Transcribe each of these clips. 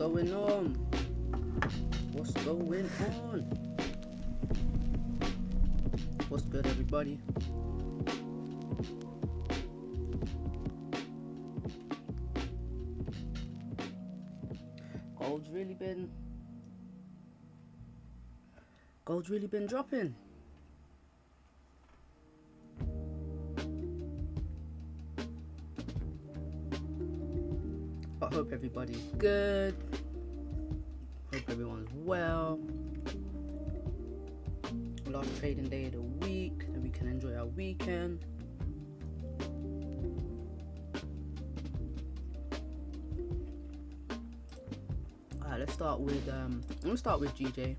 going on? What's going on? What's good, everybody? Gold's really been dropping. I hope everybody's good. Hope everyone's well. Last trading day of the week, and we can enjoy our weekend. Alright, let's start with I'm gonna start with GJ,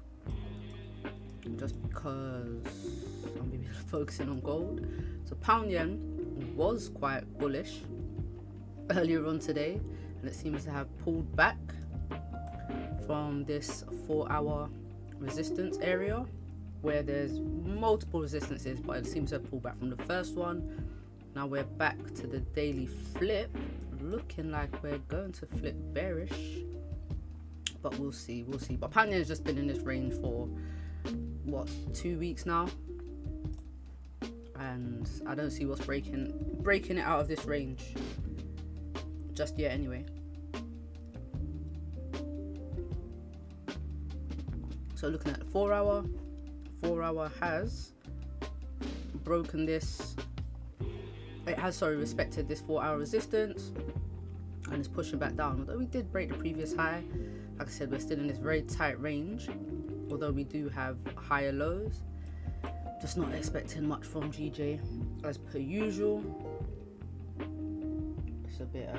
just because I'm gonna be focusing on gold. So pound yen was quite bullish earlier on today, and it seems to have pulled back from this 4-hour resistance area where there's multiple resistances, but it seems to have pulled back from the first one. Now we're back to the daily flip, looking like we're going to flip bearish, but we'll see. But pound yen has just been in this range for what, 2 weeks now, and I don't see what's breaking it out of this range just yet anyway. So looking at the 4-hour has broken this. It has, respected this 4-hour resistance and is pushing back down. Although we did break the previous high, like I said, we're still in this very tight range. Although we do have higher lows, just not expecting much from GJ as per usual. It's a bit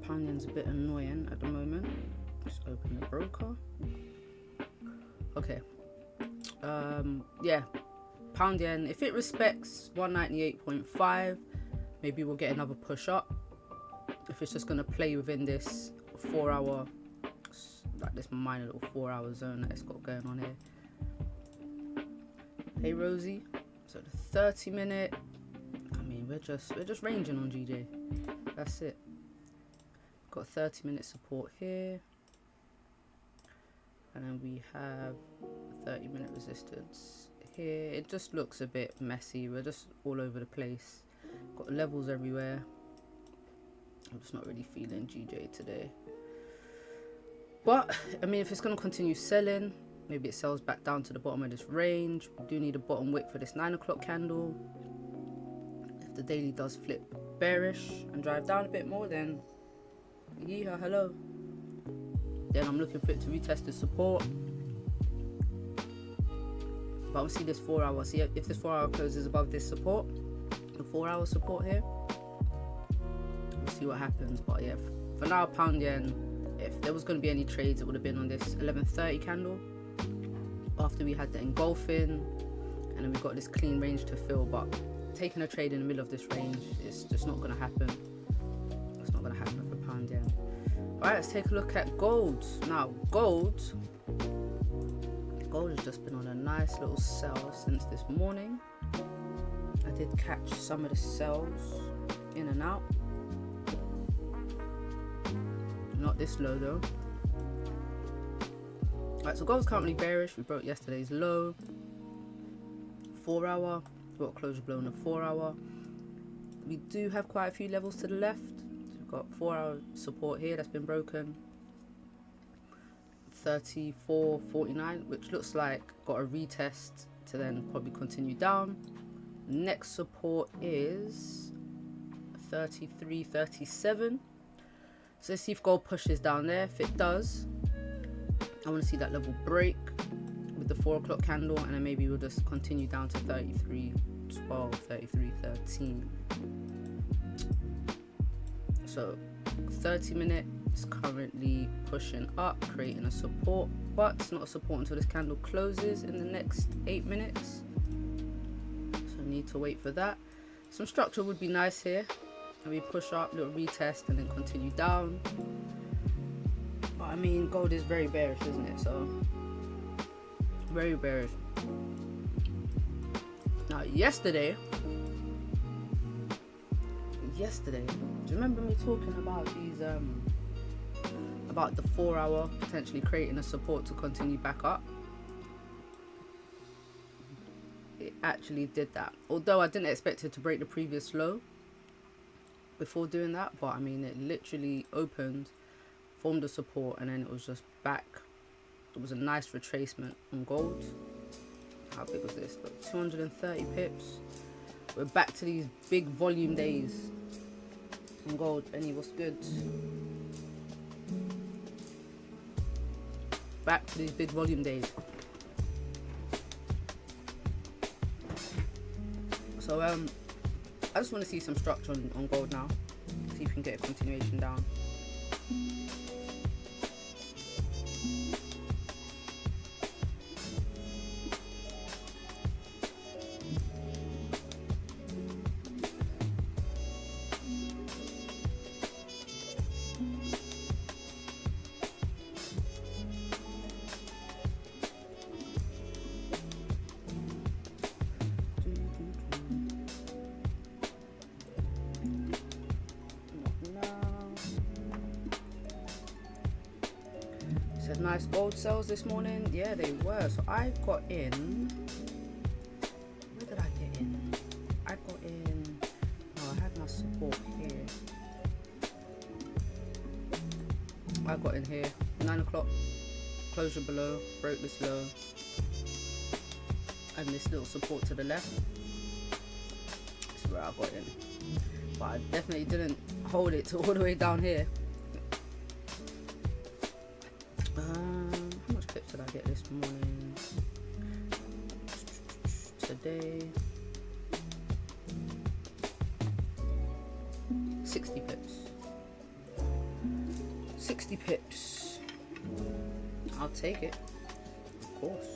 pound yen's a bit annoying at the moment. Just open the broker. Okay. Yeah, pound yen, if it respects 198.5, maybe we'll get another push up. If it's just going to play within this 4-hour, like this minor little 4-hour zone that it's got going on here. Hey Rosie, so the 30-minute, I mean, we're just ranging on GJ. That's it. Got 30-minute support here, and then we have 30-minute resistance here. It just looks a bit messy. We're just all over the place. Got levels everywhere. I'm just not really feeling GJ today. But I mean, if it's going to continue selling, maybe it sells back down to the bottom of this range. We do need a bottom wick for this 9 o'clock candle. If the daily does flip bearish and drive down a bit more, then yeehaw, hello. Then I'm looking for it to retest the support. But I'll see this 4-hour. See if this 4-hour closes above this support, the 4-hour support here. We'll see what happens. But yeah, for now, pound yen, if there was going to be any trades, it would have been on this 11:30 candle after we had the engulfing, and then we got this clean range to fill. But taking a trade in the middle of this range is just not going to happen. It's not going to happen for pound yen. Alright, let's take a look at gold. Now, gold has just been on a nice little sell since this morning. I did catch some of the sells in and out. Not this low though. Alright, so gold's currently bearish. We broke yesterday's low. 4-hour, got a closure blow on the 4-hour. We do have quite a few levels to the left. Got 4-hour support here that's been broken. 34.49, which looks like got a retest to then probably continue down. Next support is 33.37. So let's see if gold pushes down there. If it does, I want to see that level break with the 4 o'clock candle, and then maybe we'll just continue down to 33.12, 33.13. So 30-minute is currently pushing up, creating a support, but it's not a support until this candle closes in the next 8 minutes. So I need to wait for that. Some structure would be nice here. And we push up, little retest, and then continue down. But I mean, gold is very bearish, isn't it? So very bearish. Now yesterday yesterday, do you remember me talking about these about the 4 hour potentially creating a support to continue back up? It actually did that, although I didn't expect it to break the previous low before doing that. But I mean, it literally opened, formed a support, and then it was just back. It was a nice retracement on gold. How big was this? Look, 230 pips. We're back to these big volume days on gold. Benny, what's good? Back to these big volume days. So I just want to see some structure on gold now. See if we can get a continuation down. Nice gold sales this morning. Yeah, they were. So I got in. Where did I get in? I got in. Oh, I had my support here. I got in here. 9 o'clock. Closure below. Broke this low. And this little support to the left. This is where I got in. But I definitely didn't hold it to all the way down here. How much pips did I get this morning? Today, 60 pips. 60 pips. I'll take it, of course.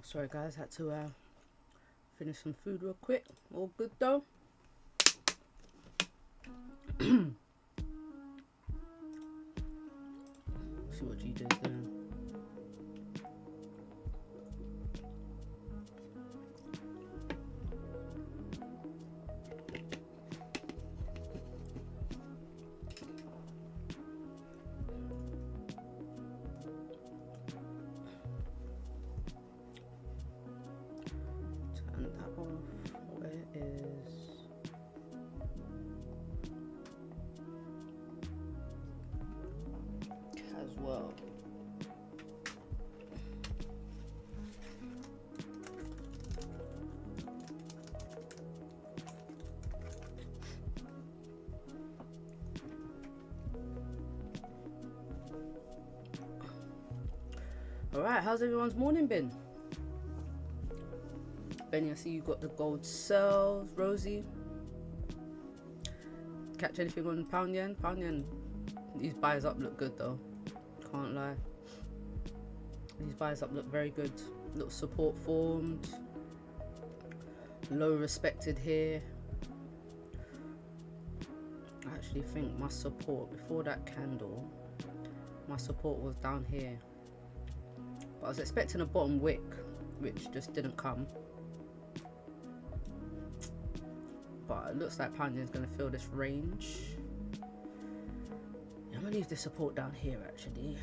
Sorry guys, had to finish some food real quick. All good though. well. Alright, how's everyone's morning been? Benny, I see you got the gold cells. Rosie, catch anything on pound yen? Pound yen, these buys up look good though, can't lie. These buys up look very good. Little support formed, low respected here. I actually think my support before that candle, my support was down here, but I was expecting a bottom wick which just didn't come. But it looks like pound yen is going to fill this range. Yeah, I'm going to leave the support down here actually.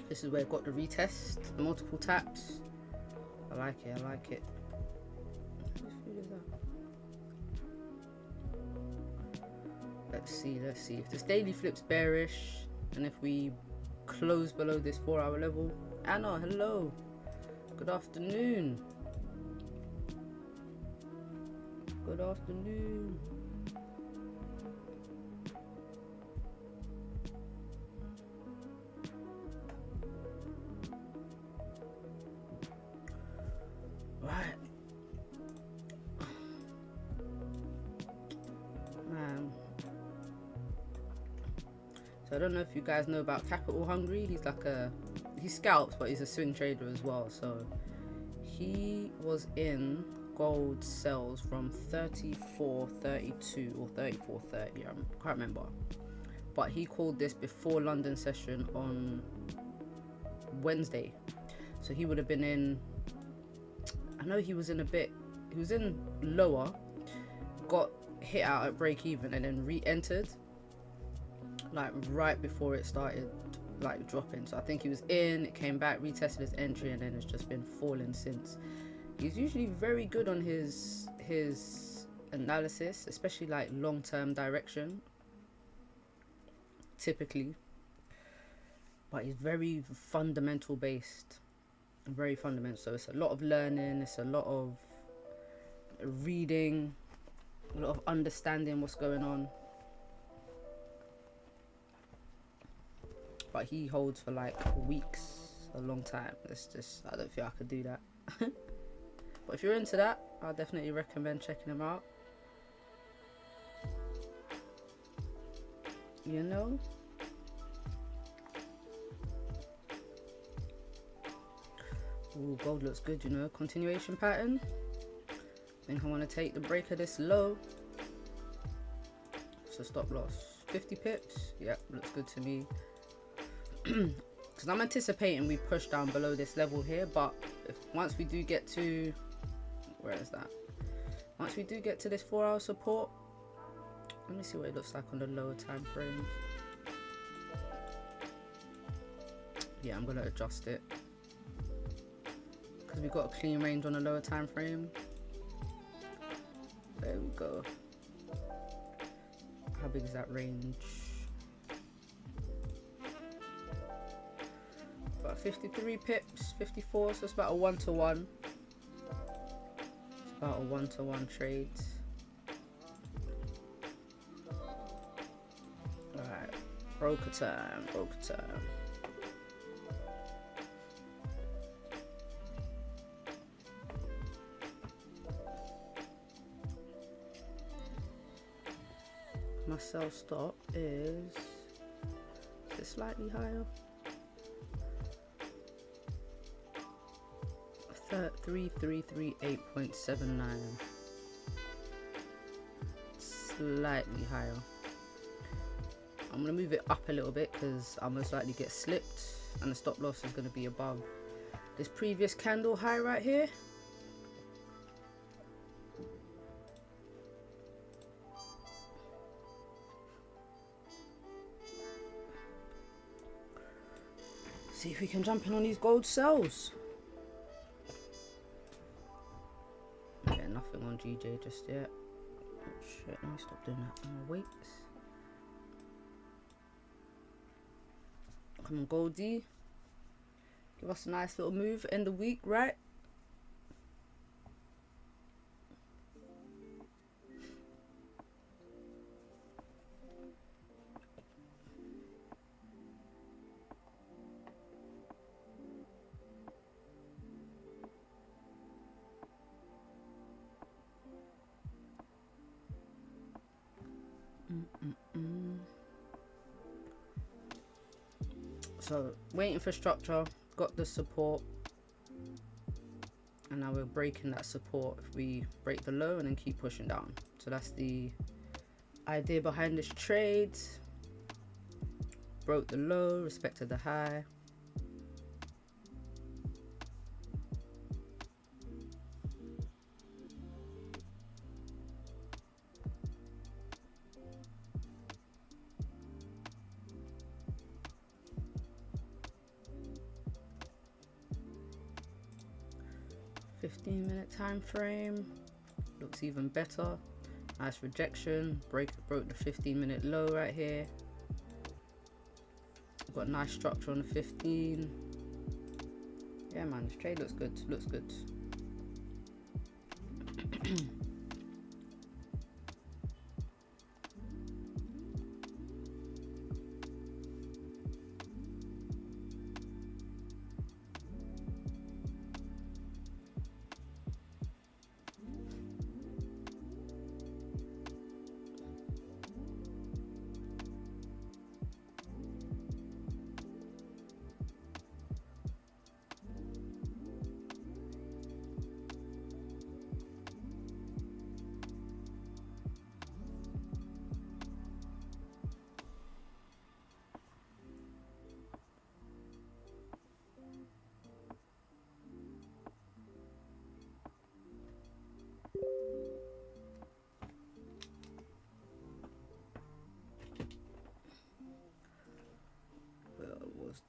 This is where it got the retest, the multiple taps. I like it, I like it. Whose food is that? Let's see. If this daily flips bearish, and if we close below this 4-hour level. Anna, hello. Good afternoon. Good afternoon. Right. Man. So I don't know if you guys know about Capital Hungry. He's like he scalps, but he's a swing trader as well. So he was in gold sells from 34.32 or 34.30, I can't remember, but he called this before London session on Wednesday, so he would have been in, I know he was in lower, got hit out at break even and then re-entered like right before it started like dropping. So I think he was in, it came back, retested his entry, and then it's just been falling since. He's usually very good on his analysis, especially like long-term direction, typically. But he's very fundamental based, very fundamental. So it's a lot of learning, it's a lot of reading, a lot of understanding what's going on. But he holds for like weeks, a long time. It's just, I don't feel I could do that. But if you're into that, I'll definitely recommend checking him out. You know? Ooh, gold looks good, you know. Continuation pattern. I think I want to take the break of this low. So stop loss. 50 pips. Yep, looks good to me. Because I'm anticipating we push down below this level here, but once we do get to, where is that? Once we do get to this 4-hour support, let me see what it looks like on the lower time frames. Yeah, I'm gonna adjust it because we've got a clean range on the lower time frame. There we go. How big is that range? About 53 pips, 54, so it's about a 1-to-1. It's about a 1-to-1 trade. Alright, broker time, broker time. My sell stop is it slightly higher? 3338.79. Slightly higher. I'm gonna move it up a little bit because I'll most likely get slipped, and the stop loss is gonna be above this previous candle high right here. See if we can jump in on these gold sells. Okay, nothing on GJ just yet. Oh shit, let me stop doing that. I'm gonna wait. Come on, Goldie. Give us a nice little move. End the week, right? So waiting for structure, got the support, and now we're breaking that support. If we break the low and then keep pushing down, so that's the idea behind this trade. Broke the low, respected the high. .15-minute time frame looks even better. Nice rejection. Broke the 15-minute low right here. Got a nice structure on the 15. Yeah, man, this trade looks good. Looks good.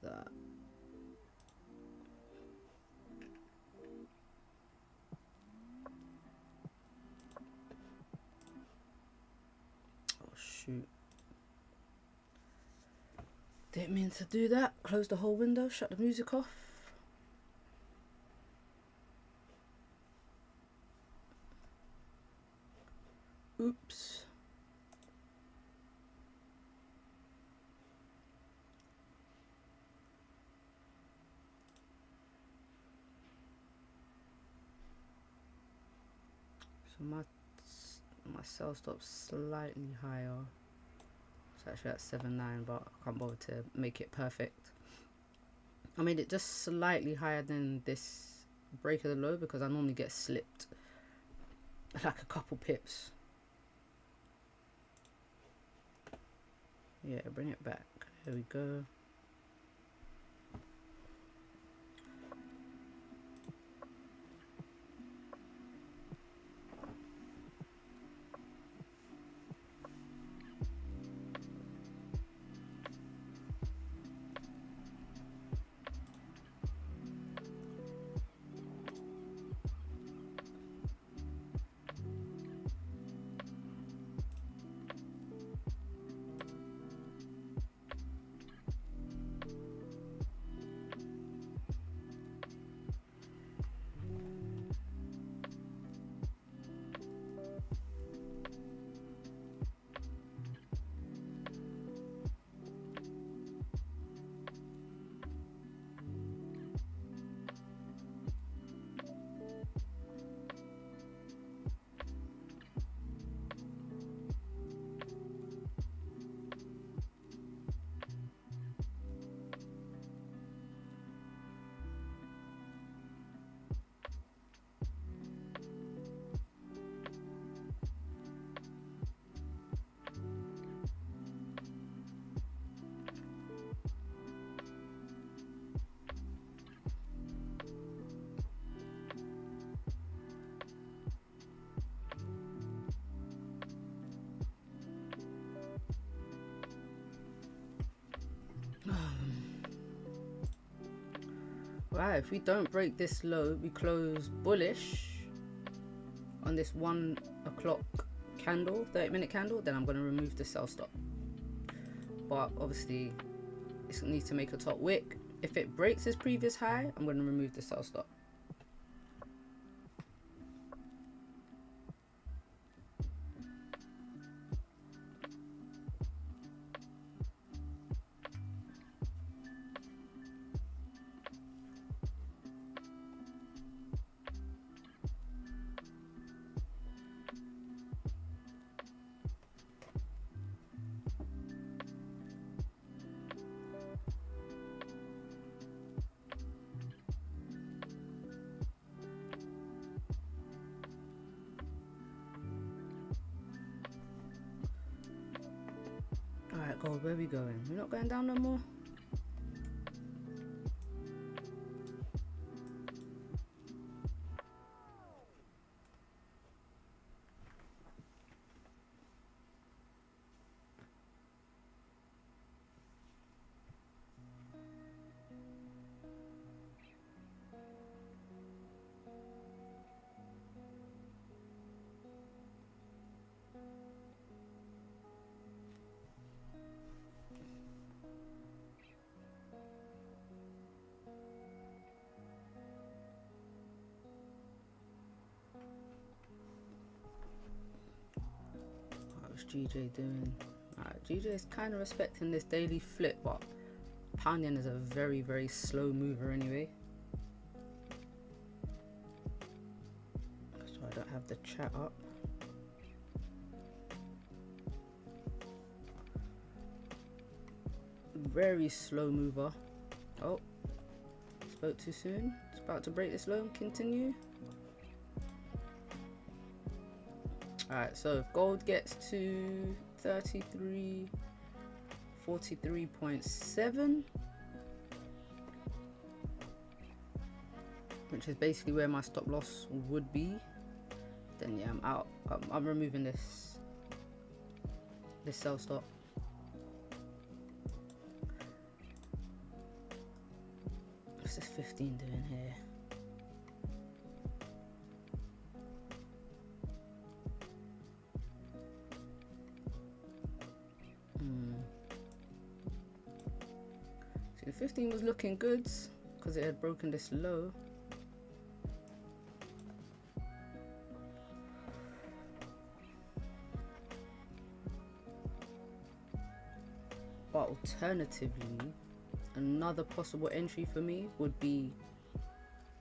That oh shoot, didn't mean to do that. Close the whole window, shut the music off. Oops. So my sell stop's slightly higher. It's actually at 7.9, but I can't bother to make it perfect. I made it just slightly higher than this break of the low because I normally get slipped like a couple pips. Yeah, bring it back. There we go. Right, if we don't break this low, we close bullish on this 1 o'clock candle, 30-minute candle, then I'm going to remove the sell stop. But obviously it needs to make a top wick. If it breaks its previous high, I'm going to remove the sell stop. Alright, gold, where are we going? We're not going down no more? GJ doing? GJ is kind of respecting this daily flip, but pound yen is a very, very slow mover anyway. So I don't have the chat up. Very slow mover. Oh, spoke too soon. It's about to break this low and continue. Alright, so if gold gets to 43.7, which is basically where my stop loss would be, then yeah, I'm out. I'm removing this sell stop. What's this 15 doing here? See, the 15 was looking good because it had broken this low. But alternatively, another possible entry for me would be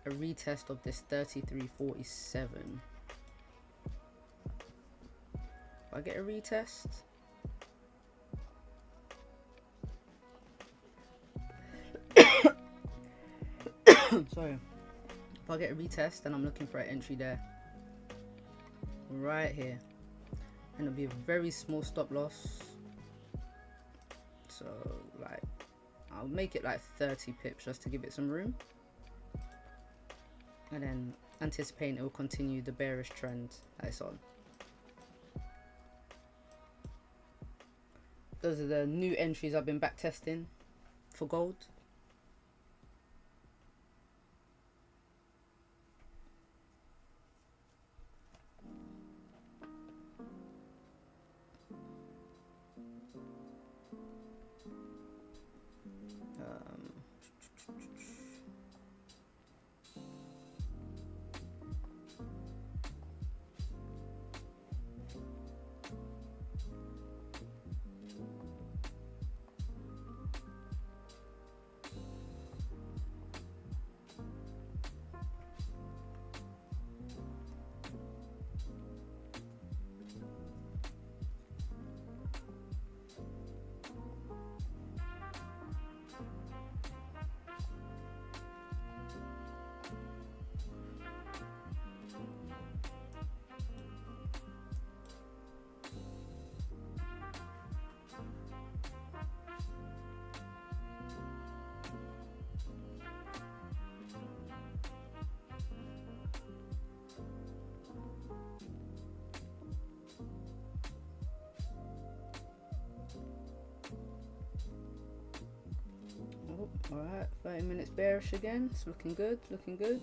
a retest of this 33.47. If I get a retest, sorry, if I get a retest, then I'm looking for an entry there, right here, and it'll be a very small stop loss. So like, I'll make it like 30 pips just to give it some room, and then anticipating it will continue the bearish trend that it's on. Those are the new entries I've been back testing for gold. Alright, 30 minutes bearish again. It's looking good, looking good.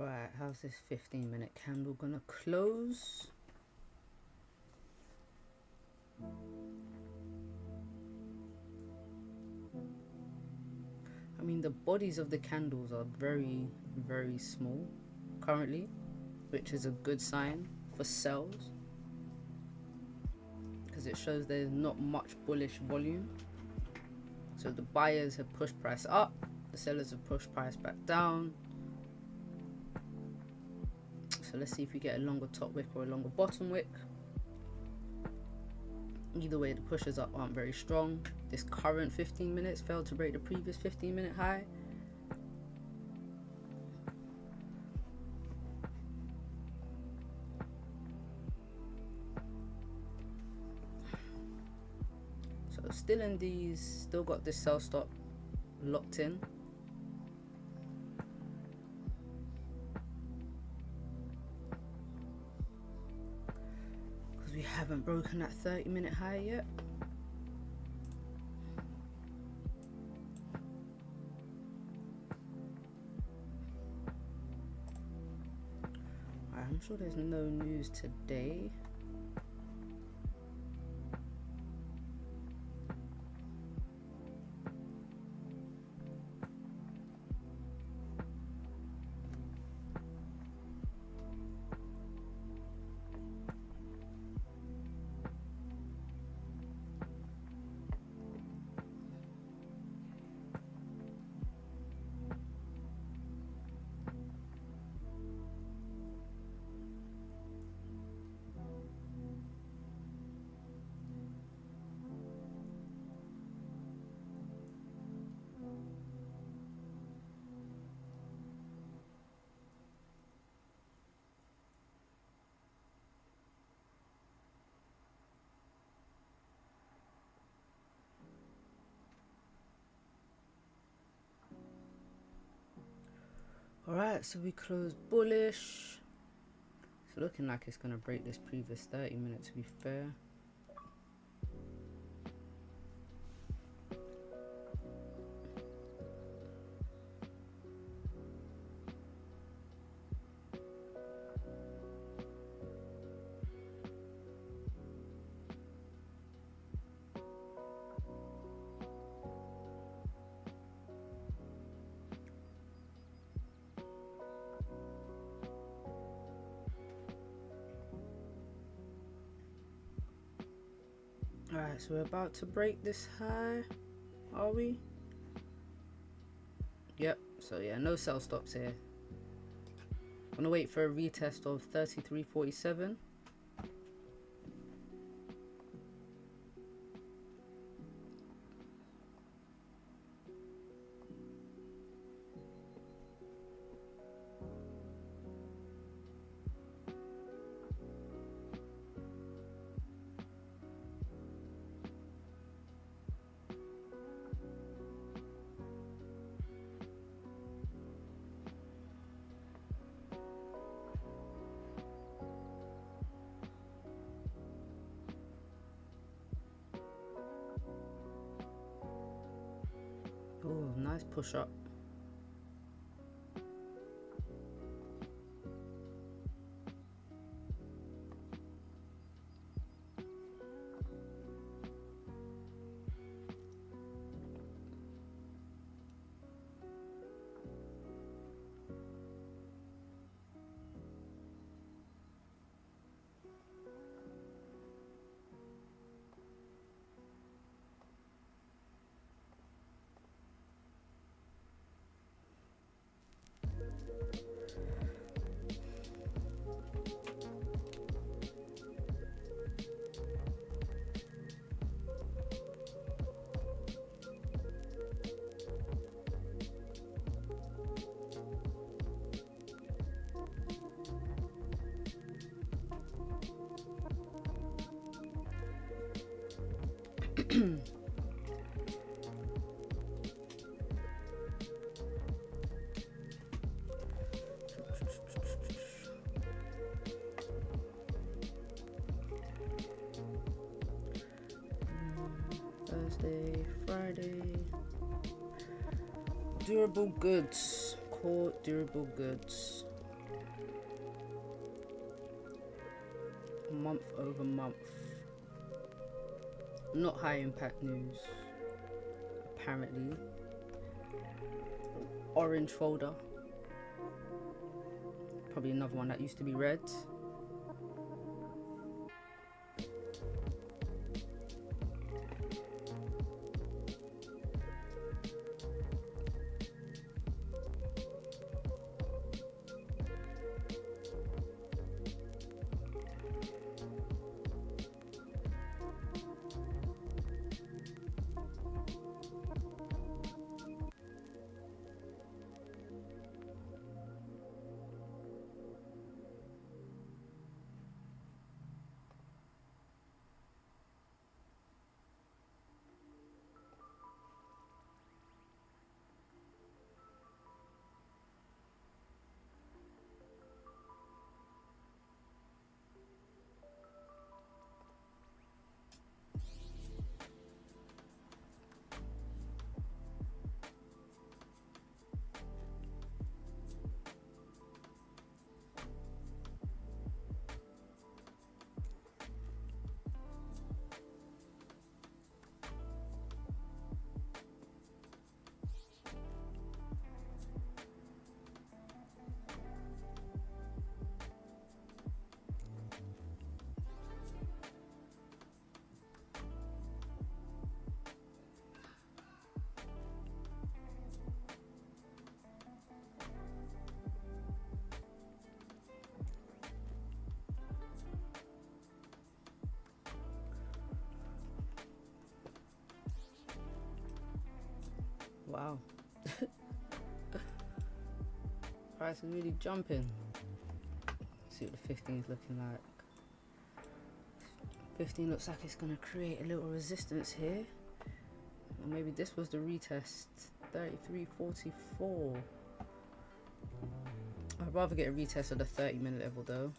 Right, how's this 15-minute candle gonna close? I mean, the bodies of the candles are very, very small currently, which is a good sign for sells, because it shows there's not much bullish volume. So the buyers have pushed price up, the sellers have pushed price back down. So let's see if we get a longer top wick or a longer bottom wick. Either way, the pushes up aren't very strong. This current 15 minutes failed to break the previous 15-minute high. So still in these, still got this sell stop locked in. We haven't broken that 30-minute high yet. Right, I'm sure there's no news today. Alright, so we closed bullish. It's looking like it's going to break this previous 30 minutes, to be fair. Alright, so we're about to break this high, are we? Yep, so yeah, no sell stops here. I'm gonna wait for a retest of 33.47. Oh, nice push up. Thursday, Friday. Durable goods. Core durable goods. Month over month. Not high impact news. Apparently. Orange folder. Probably another one that used to be red. Wow. Price is really jumping. Let's see what the 15 is looking like. 15 looks like it's going to create a little resistance here. Or maybe this was the retest. 33.44. I'd rather get a retest of the 30-minute level though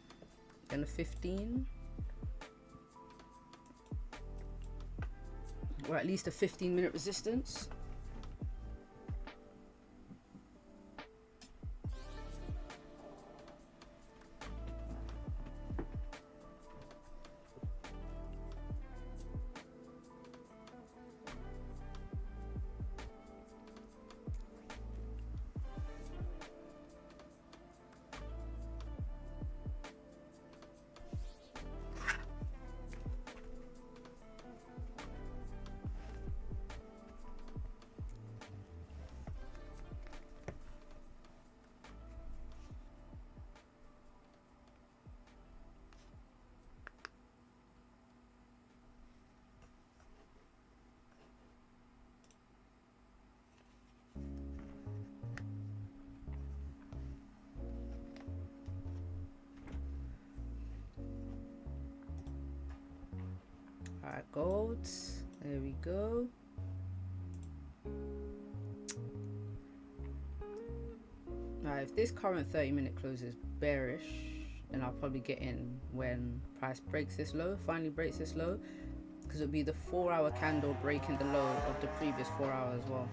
than the 15. Or at least a 15-minute resistance. Alright, gold. There we go. Now, if this current 30-minute close is bearish, then I'll probably get in when price breaks this low, finally breaks this low, because it'll be the 4-hour candle breaking the low of the previous 4 hours as well.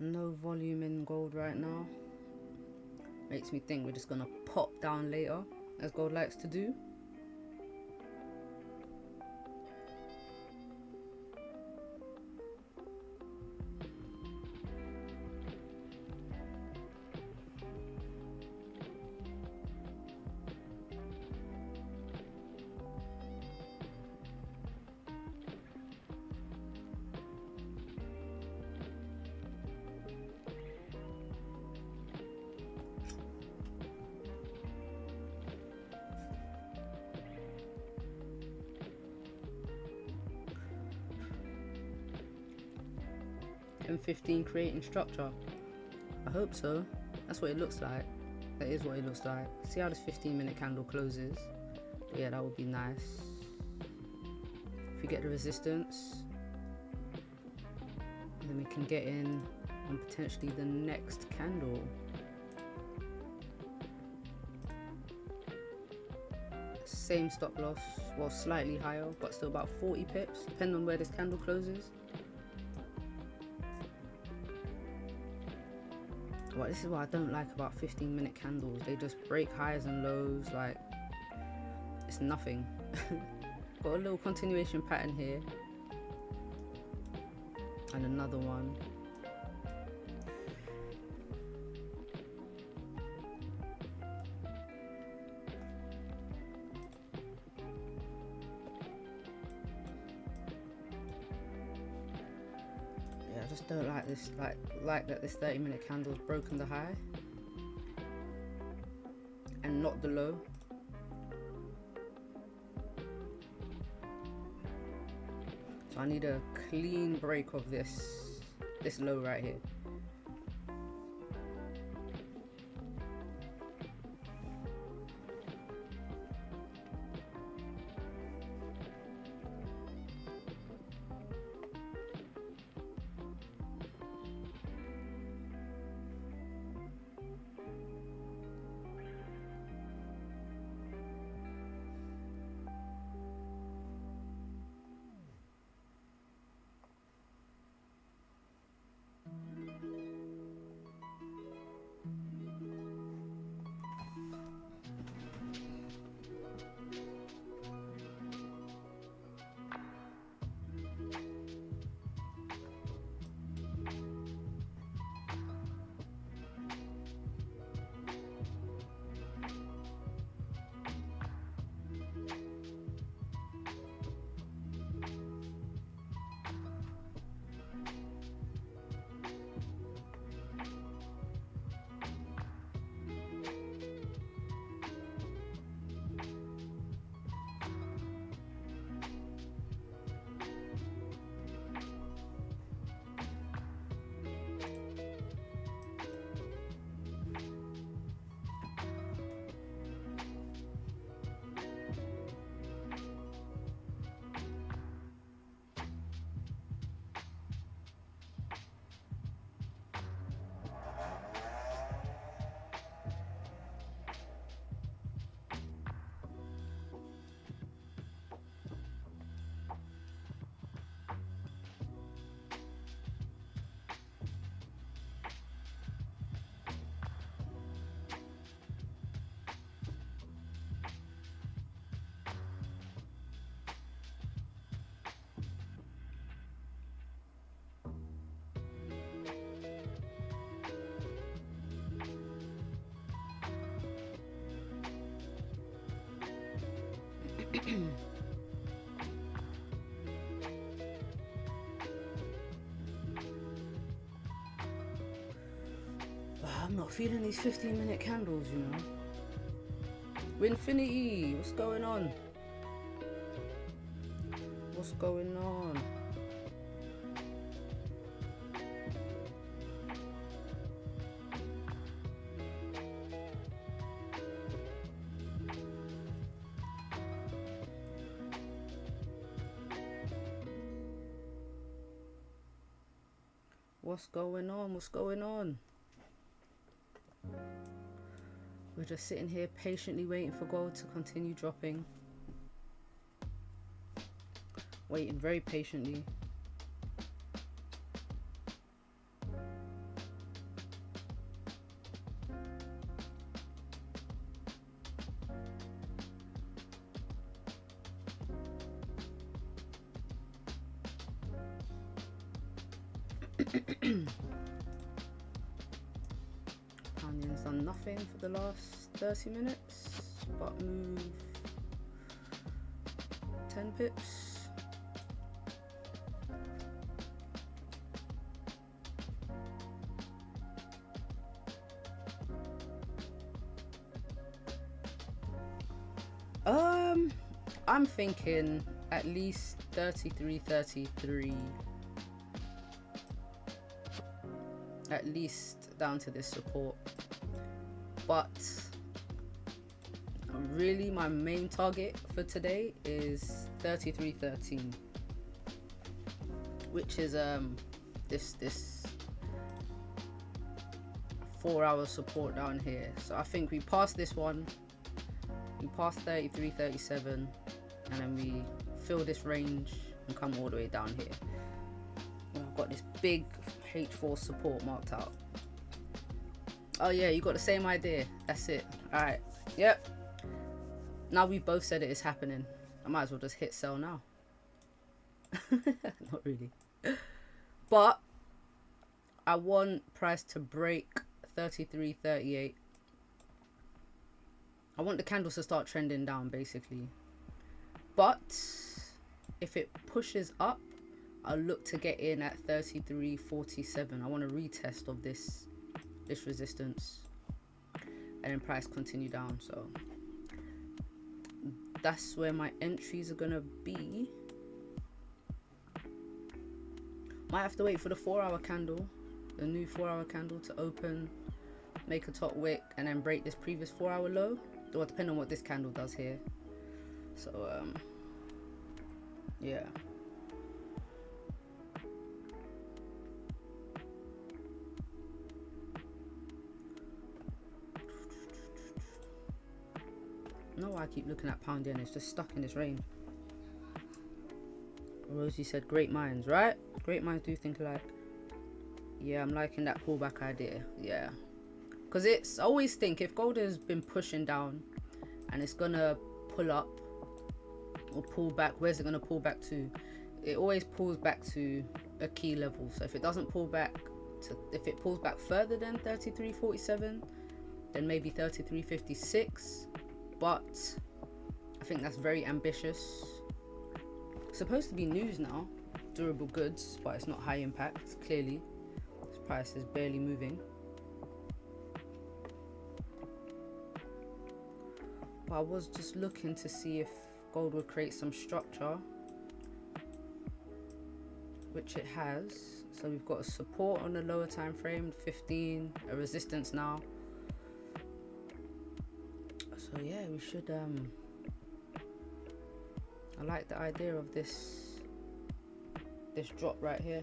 No volume in gold right now. Makes me think we're just gonna pop down later, as gold likes to do. M15 creating structure. I hope so. That's what it looks like. That is what it looks like. See how this 15-minute candle closes. But yeah, that would be nice. If we get the resistance, then we can get in on potentially the next candle. Same stop loss, well, slightly higher, but still about 40 pips, depending on where this candle closes. Well, this is what I don't like about 15-minute candles. They just break highs and lows like it's nothing. Got a little continuation pattern here. And another one. I just don't like this, like that this 30-minute candle's broken the high and not the low. So I need a clean break of this low right here. I'm not feeling these 15-minute candles, you know. Winfinity, what's going on? What's going on? What's going on? What's going on? We're just sitting here patiently waiting for gold to continue dropping. Waiting very patiently. Pound yen's done nothing for the last 30 minutes, but move 10 pips. I'm thinking at least 33.33, at least down to this support. But really my main target for today is 33.13, which is this 4-hour support down here. So I think we passed this one, we passed 33.37, and then we fill this range and come all the way down here. And I've got this big H4 support marked out. Oh yeah, you got the same idea. That's it. Alright. Yep. Now we've both said it is happening. I might as well just hit sell now. Not really. But I want price to break 33.38. I want the candles to start trending down basically. But if it pushes up, I'll look to get in at 33.47. I want a retest of this resistance, and then price continue down. So that's where my entries are gonna be. Might have to wait for the 4-hour candle, the new 4-hour candle to open, make a top wick, and then break this previous 4-hour low. Well, depending on what this candle does here. So yeah. I don't know why I keep looking at pound yen. It's just stuck in this range. Rosie said great minds, right? Great minds do think alike. Yeah, I'm liking that pullback idea. Yeah, because it's, I always think if gold has been pushing down and it's gonna pull up or pull back, where's it gonna pull back to? It always pulls back to a key level. So if it doesn't pull back to, if it pulls back further than 33.47, then maybe 33.56. But I think that's very ambitious. It's supposed to be news now, durable goods, but it's not high impact. Clearly this price is barely moving. But I was just looking to see if gold would create some structure, which it has. So we've got a support on the lower time frame, 15, a resistance now. So yeah, we should I like the idea of this drop right here.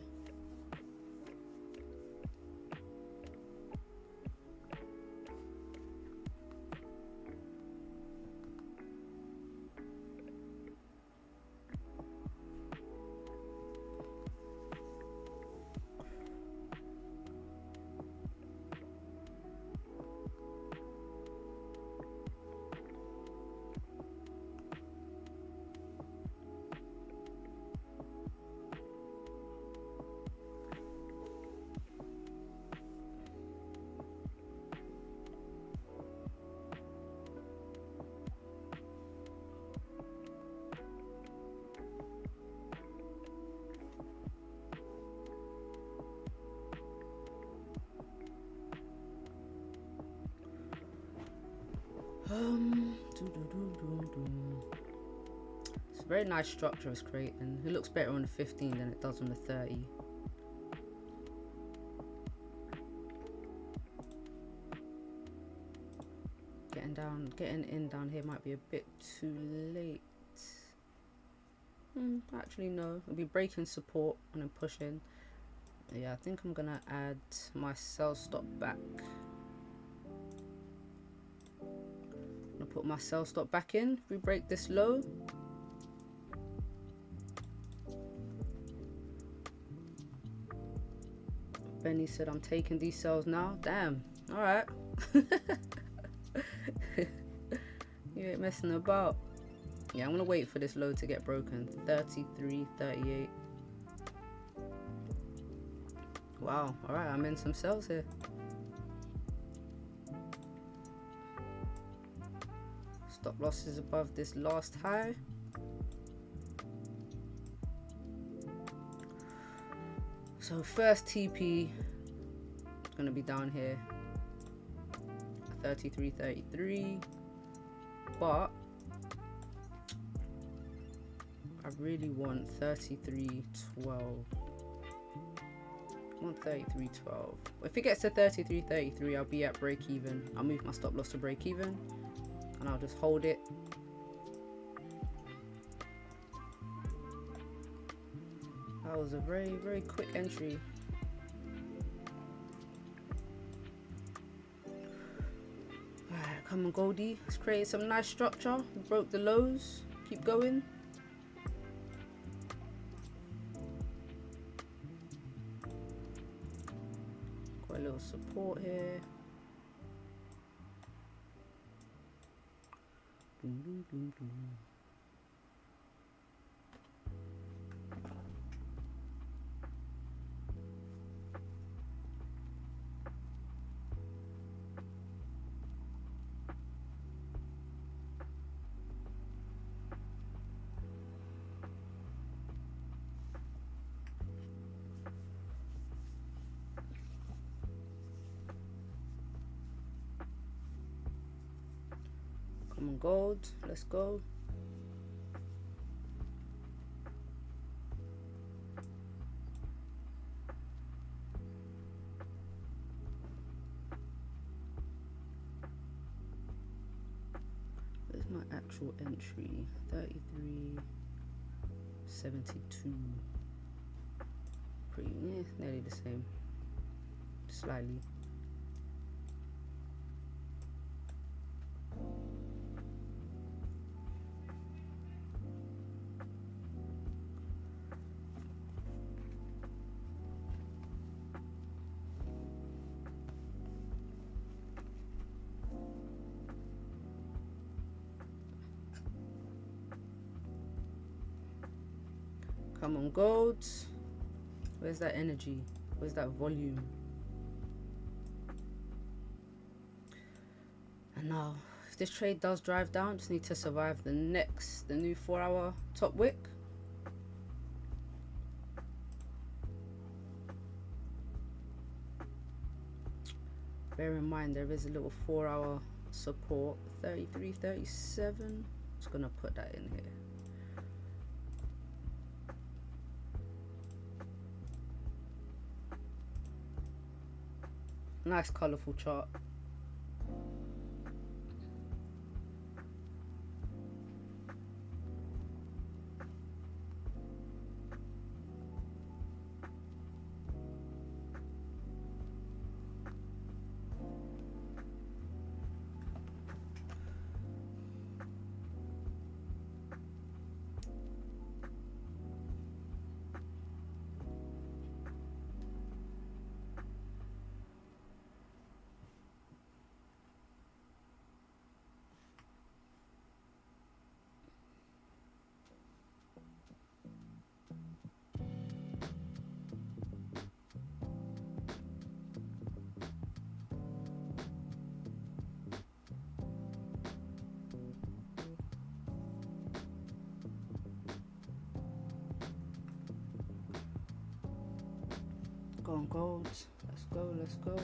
It's a very nice structure it's creating. It looks better on the 15 than it does on the 30. Getting in down here might be a bit too late. Actually no, it'll be breaking support and then pushing. Yeah, I think I'm gonna add my sell stop back. Put my sell stop back in if we break this low. Benny said I'm taking these sells now. Damn. All right. You ain't messing about. Yeah, I'm gonna wait for this low to get broken. 33.38. Wow, all right, I'm in some sales here. Stop loss is above this last high. So first TP is going to be down here, 33.33, but I really want 33.12. I want 33.12. If it gets to 33.33, I'll be at break even. I'll move my stop loss to break even, and I'll just hold it. That was a very, very quick entry. Alright, come on, Goldie. Let's create some nice structure. We broke the lows. Keep going. Got a little support here. Boom, boom, boom, boom. Come on, gold, let's go. Where's my actual entry? 33.72. Pretty, yeah, nearly the same. Slightly. Come on, gold. Where's that energy? Where's that volume? And now, if this trade does drive down, just need to survive the new 4-hour top wick. Bear in mind, there is a little 4-hour support, 33.37. Just gonna put that in here. Nice colourful chart. Go on, gold. Let's go, let's go.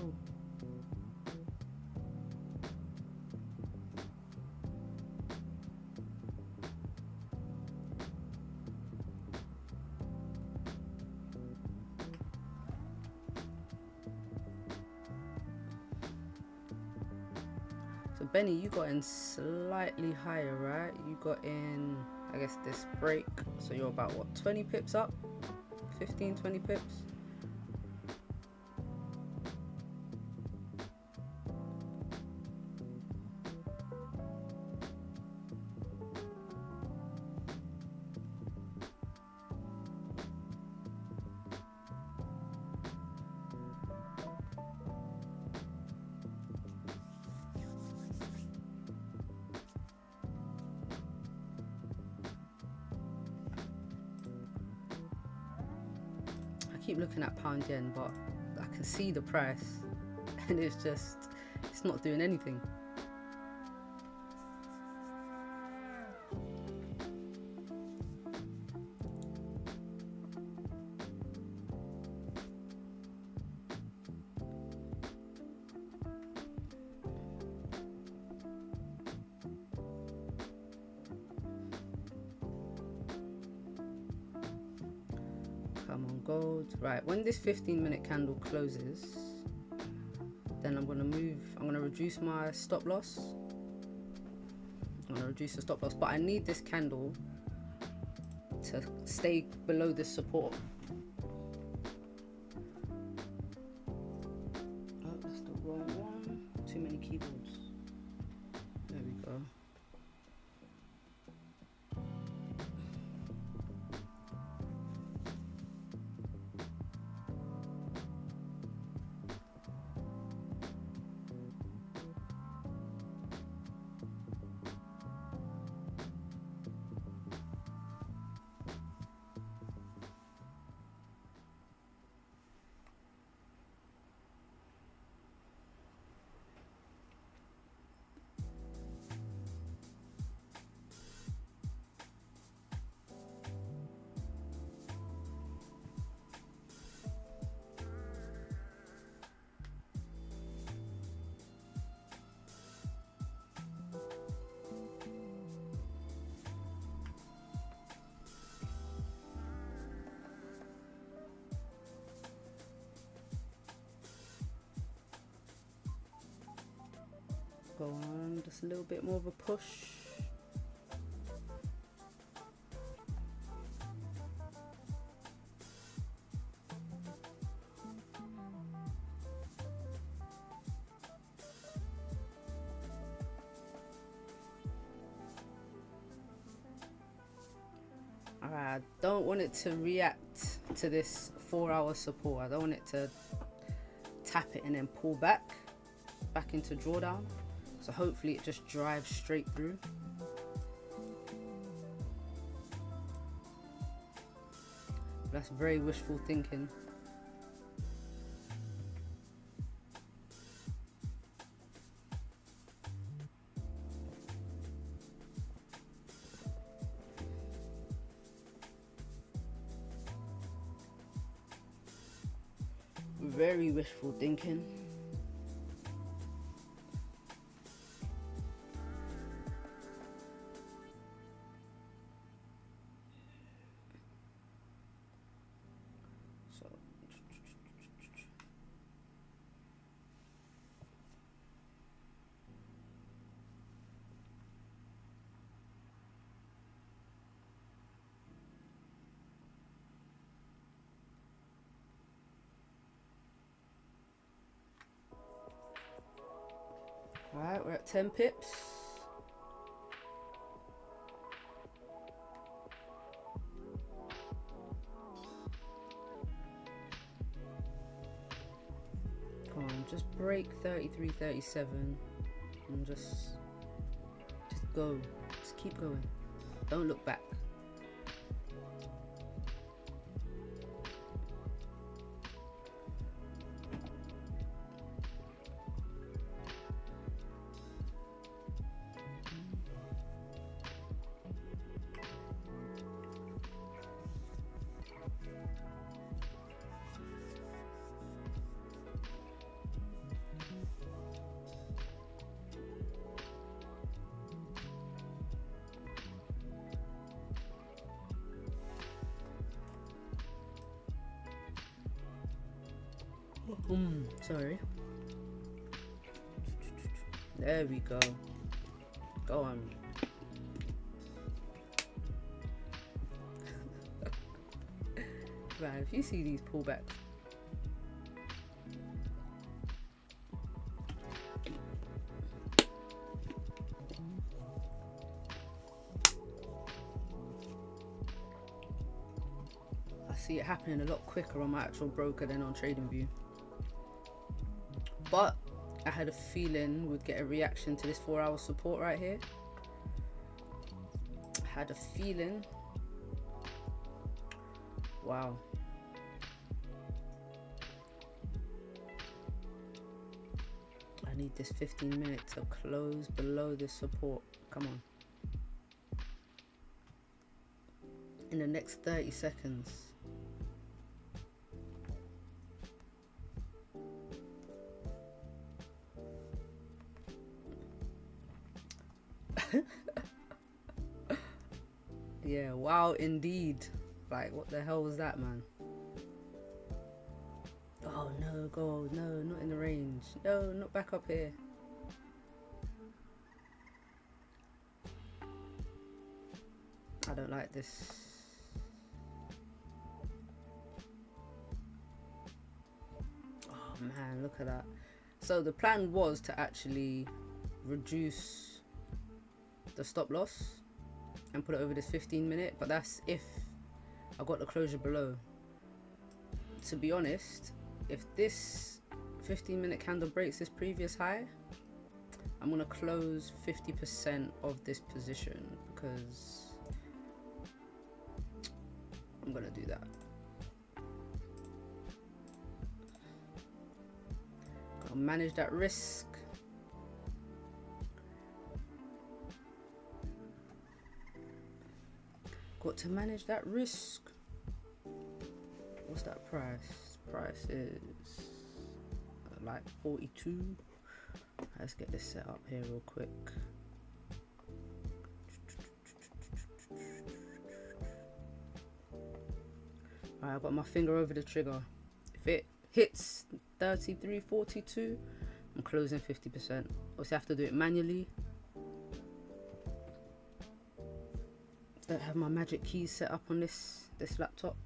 So Benny, you got in slightly higher, right? You got in, I guess, this break. So you're about, what, 20 pips up? 15, 20 pips? Keep looking at pound yen, but can see the price and it's not doing anything. Come on, gold. Right, when this 15-minute candle closes, then I'm going to reduce my stop loss. I'm going to reduce the stop loss, but I need this candle to stay below this support. Oh, that's the wrong one. Too many keyboards. There we go. Go on, just a little bit more of a push. Alright, I don't want it to react to this 4-hour support. I don't want it to tap it and then pull back into drawdown. So hopefully it just drives straight through. That's very wishful thinking. Very wishful thinking. Alright, we're at 10 pips. Come on, just break 33.37 and just go. Just keep going. Don't look back. Sorry. There we go. Go on. Right, if you see these pullbacks. I see it happening a lot quicker on my actual broker than on TradingView. But I had a feeling we'd get a reaction to this 4-hour support right here. I had a feeling. Wow. I need this 15 minute to close below this support. Come on. In the next 30 seconds. Yeah, wow, indeed. Like, what the hell was that, man? Oh no, gold, no, not in the range. No, not back up here. I don't like this. Oh man, look at that. So the plan was to actually reduce the stop loss and put it over this 15 minute, but that's if I got the closure below. To be honest, if this 15 minute candle breaks this previous high, I'm gonna close 50% of this position, because I'm gonna do that. Gotta manage that risk. Got to manage that risk. What's that price? Price is like 42. Let's get this set up here real quick. Alright, I've got my finger over the trigger. If it hits 33.42, I'm closing 50%. Also have to do it manually. Don't have my magic keys set up on this laptop.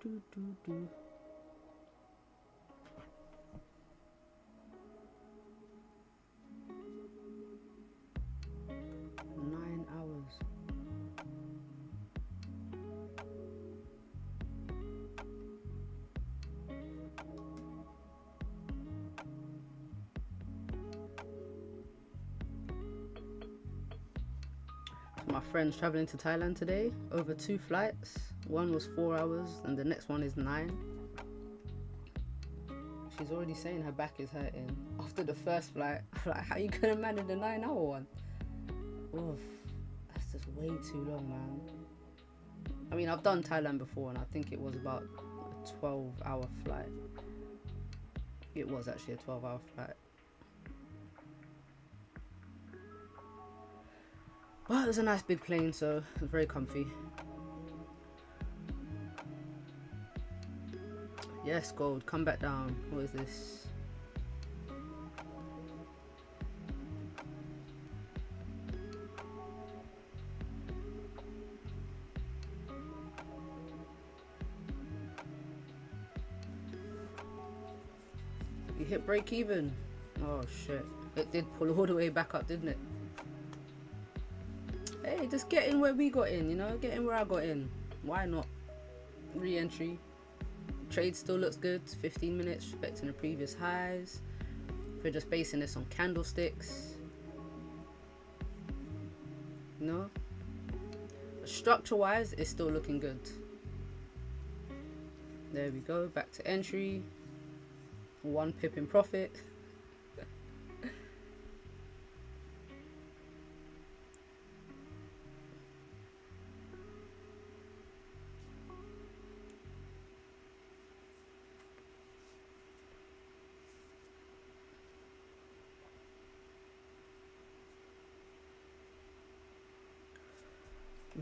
Do. 9 hours. My friend's traveling to Thailand today over 2 flights. One was 4 hours and the next one is 9. She's already saying her back is hurting after the first flight. Like, how you gonna manage the 9-hour one? Oof, that's just way too long, man. I mean, I've done Thailand before and I think it was about a 12-hour flight. It was actually a 12-hour flight. Well, it was a nice big plane, so it was very comfy. Yes, gold, come back down. What is this? You hit break even. Oh shit. It did pull all the way back up, didn't it? Hey, just get in where we got in, you know? Get in where I got in. Why not? Re-entry. Trade still looks good. 15 minutes, respecting the previous highs. We're just basing this on candlesticks. You know? Structure-wise, it's still looking good. There we go. Back to entry. 1 pip in profit.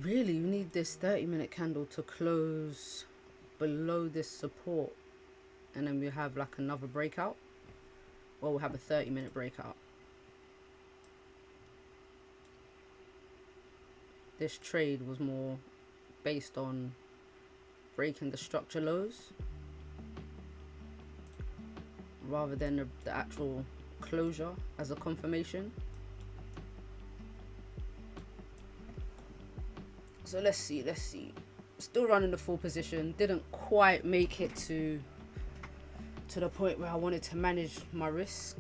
Really, you need this 30-minute candle to close below this support, and then we have like another breakout. Well, we'll have a 30-minute breakout. This trade was more based on breaking the structure lows rather than the actual closure as a confirmation. So let's see. Still running the full position. Didn't quite make it to the point where I wanted to manage my risk.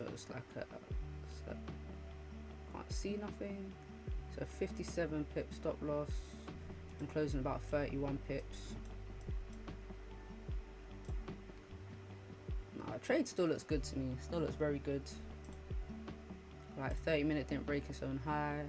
So it's like can't see nothing. So 57 pips stop loss. I'm closing about 31 pips. No, trade still looks good to me. Still looks very good. Like 30-minute didn't break its own high.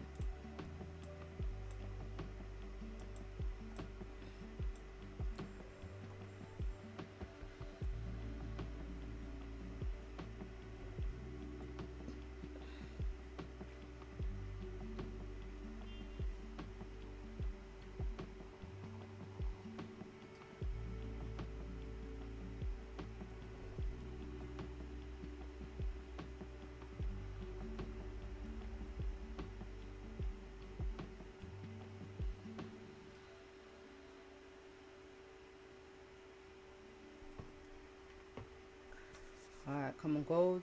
Alright, come on gold.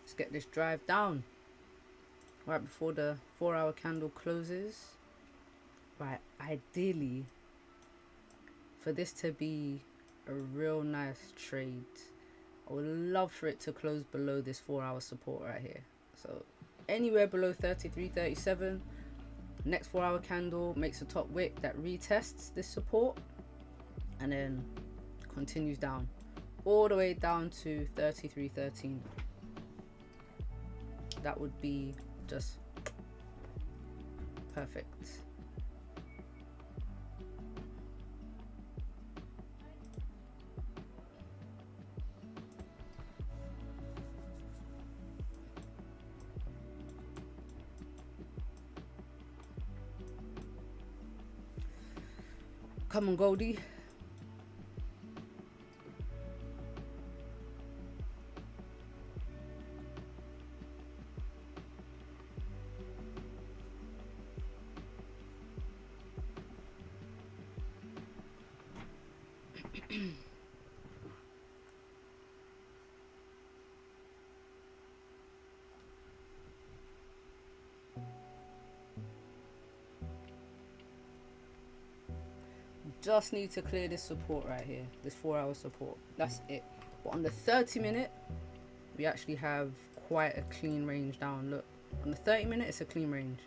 Let's get this drive down. Right before the 4-hour candle closes. Right, ideally, for this to be a real nice trade, I would love for it to close below this 4-hour support right here. So anywhere below 33.37, next 4-hour candle makes a top wick that retests this support and then continues down all the way down to 33.13. That would be just perfect. Come on, Goldie. Just need to clear this support right here, this 4-hour support. That's it. But on the 30-minute, we actually have quite a clean range down. Look, on the 30-minute, it's a clean range.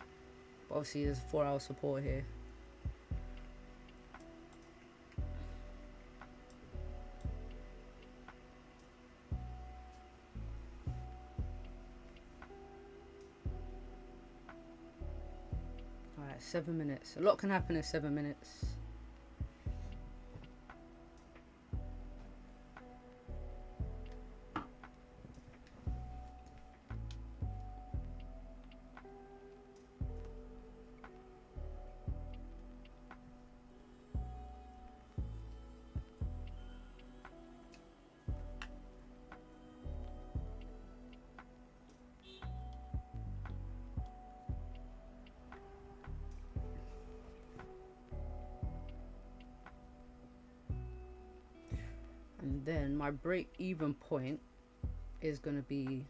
But obviously, there's a 4-hour support here. Alright, 7 minutes. A lot can happen in 7 minutes. And then my break even point is going to be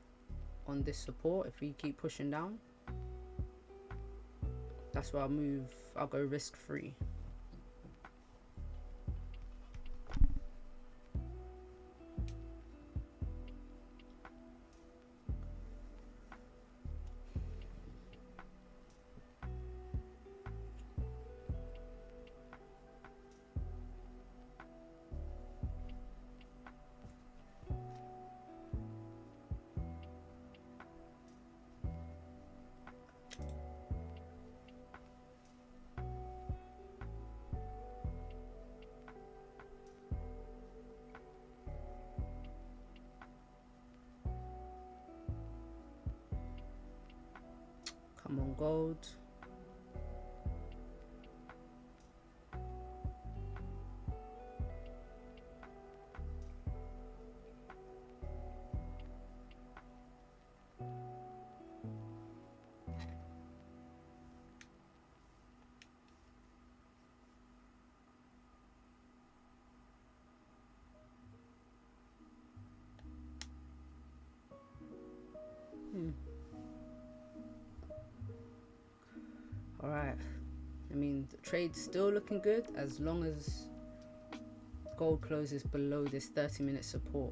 on this support. If we keep pushing down, that's where I'll go risk free. Come on, gold. All right. I mean, the trade's still looking good as long as gold closes below this 30-minute support.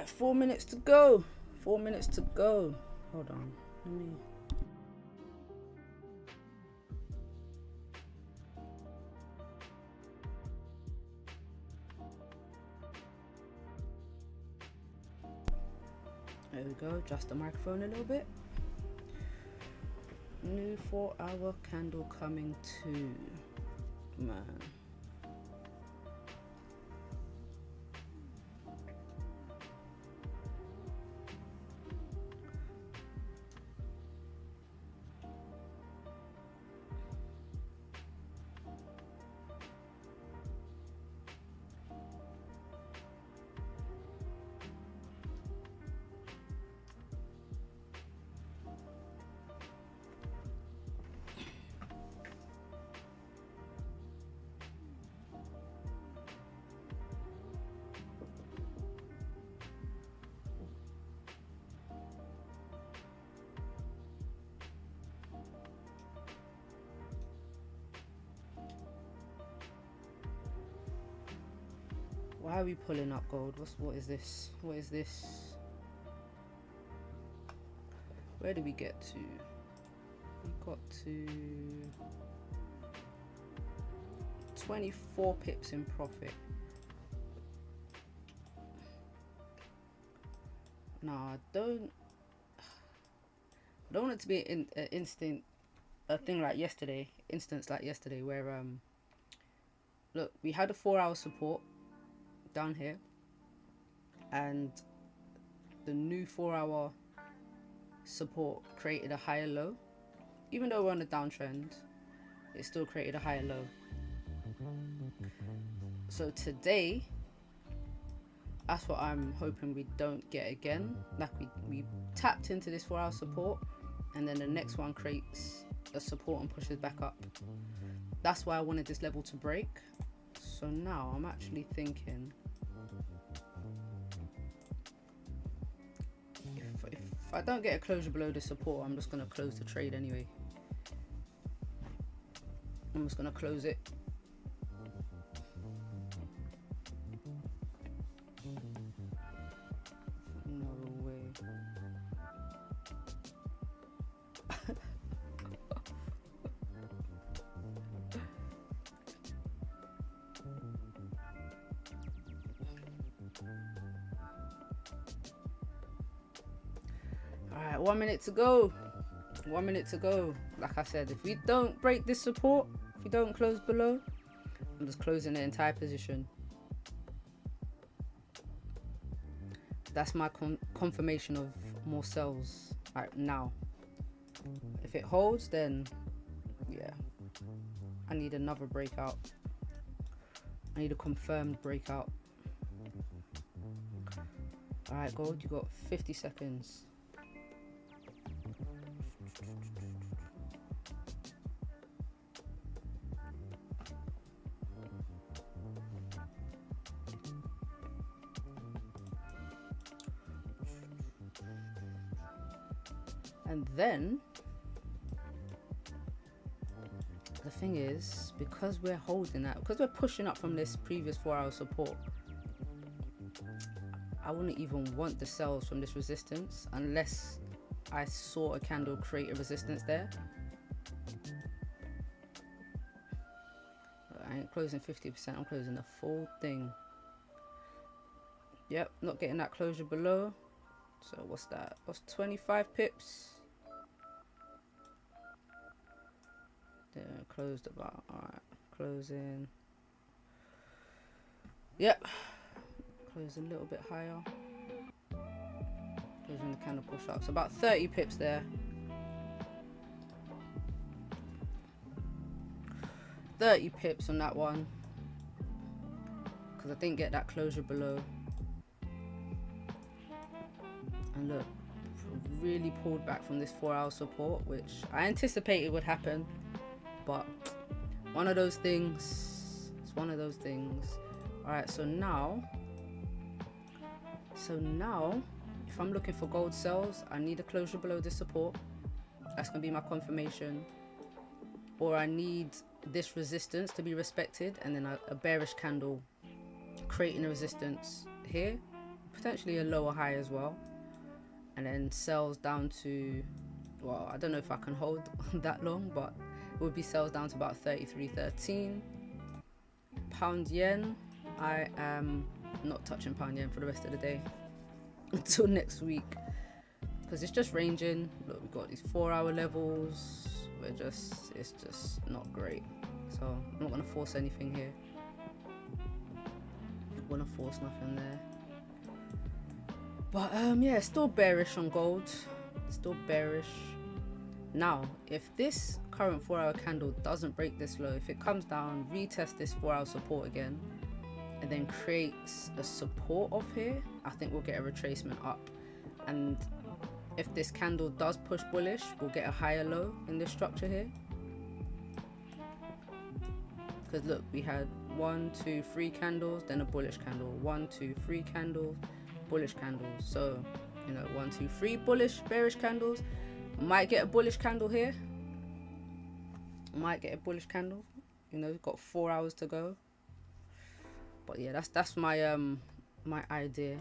right, 4 minutes to go. 4 minutes to go. Hold on. Let me. There we go. Adjust the microphone a little bit. New 4-hour candle coming to, man. Why are we pulling up gold? What is this? What is this? Where did we get to? We got to 24 pips in profit. No, I don't want it to be an instant a thing like yesterday, instance like yesterday where look, we had a 4-hour support down here, and the new 4-hour support created a higher low. Even though we're on a downtrend, it still created a higher low. So today, that's what I'm hoping we don't get again. Like we tapped into this 4-hour support, and then the next one creates a support and pushes back up. That's why I wanted this level to break. So now I'm actually thinking, if I don't get a closure below the support, I'm just going to close the trade anyway. I'm just going to close it. No way. Alright, 1 minute to go. 1 minute to go. Like I said, if we don't break this support, if we don't close below, I'm just closing the entire position. That's my confirmation of more sells right now. If it holds, then yeah, I need another breakout. I need a confirmed breakout. Alright, gold, you got 50 seconds. And then the thing is, because we're holding that, because we're pushing up from this previous 4-hour support, I wouldn't even want the sells from this resistance unless I saw a candle create a resistance there. I ain't closing 50%, I'm closing the full thing. Yep, not getting that closure below. So what's that? What's 25 pips? Yeah, closed about. Alright, closing. Yep, closed a little bit higher. Closing the candle push up. So about 30 pips there. 30 pips on that one. Because I didn't get that closure below. And look, really pulled back from this 4-hour support, which I anticipated would happen. But one of those things, it's one of those things. Alright, so now if I'm looking for gold sells, I need a closure below this support. That's going to be my confirmation. Or I need this resistance to be respected, and then a bearish candle creating a resistance here. potentially a lower high as well, and then sells down to, well, I don't know if I can hold that long, but it would be sells down to about 33.13. Pound yen, I am not touching pound yen for the rest of the day until next week, because it's just ranging. Look, we've got these 4-hour levels. It's just not great. So I'm not gonna force anything here. Not gonna force nothing there. But yeah, still bearish on gold. Still bearish. Now, if this current 4-hour candle doesn't break this low, if it comes down, retest this 4-hour support again, and then creates a support off here, I think we'll get a retracement up. And if this candle does push bullish, we'll get a higher low in this structure here. Because look, we had 1, 2, 3 candles, then a bullish candle. 1, 2, 3 candles, bullish candles. So, you know, 1, 2, 3 bullish, bearish candles. Might get a bullish candle here. Might get a bullish candle. You know, got 4 hours to go. But yeah, that's my my idea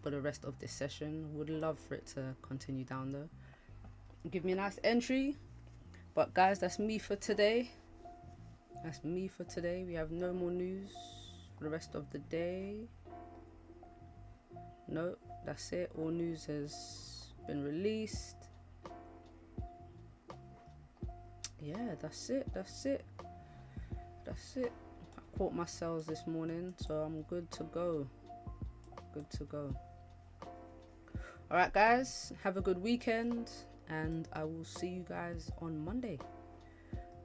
for the rest of this session. Would love for it to continue down though. Give me a nice entry. But guys, that's me for today. That's me for today. We have no more news for the rest of the day. No, that's it. All news has been released. Yeah, that's it. That's it. I caught my sells this morning, so I'm good to go. Good to go. Alright guys, have a good weekend, and I will see you guys on Monday.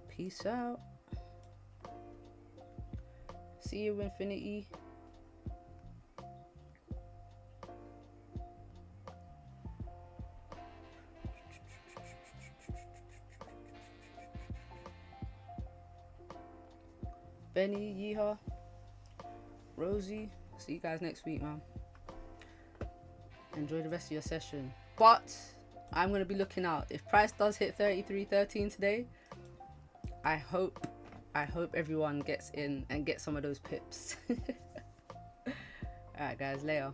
Peace out. See you, infinity. Benny, Yeehaw, Rosie. See you guys next week, man. Enjoy the rest of your session. But I'm going to be looking out. If price does hit 33.13 today, I hope everyone gets in and gets some of those pips. Alright guys, later.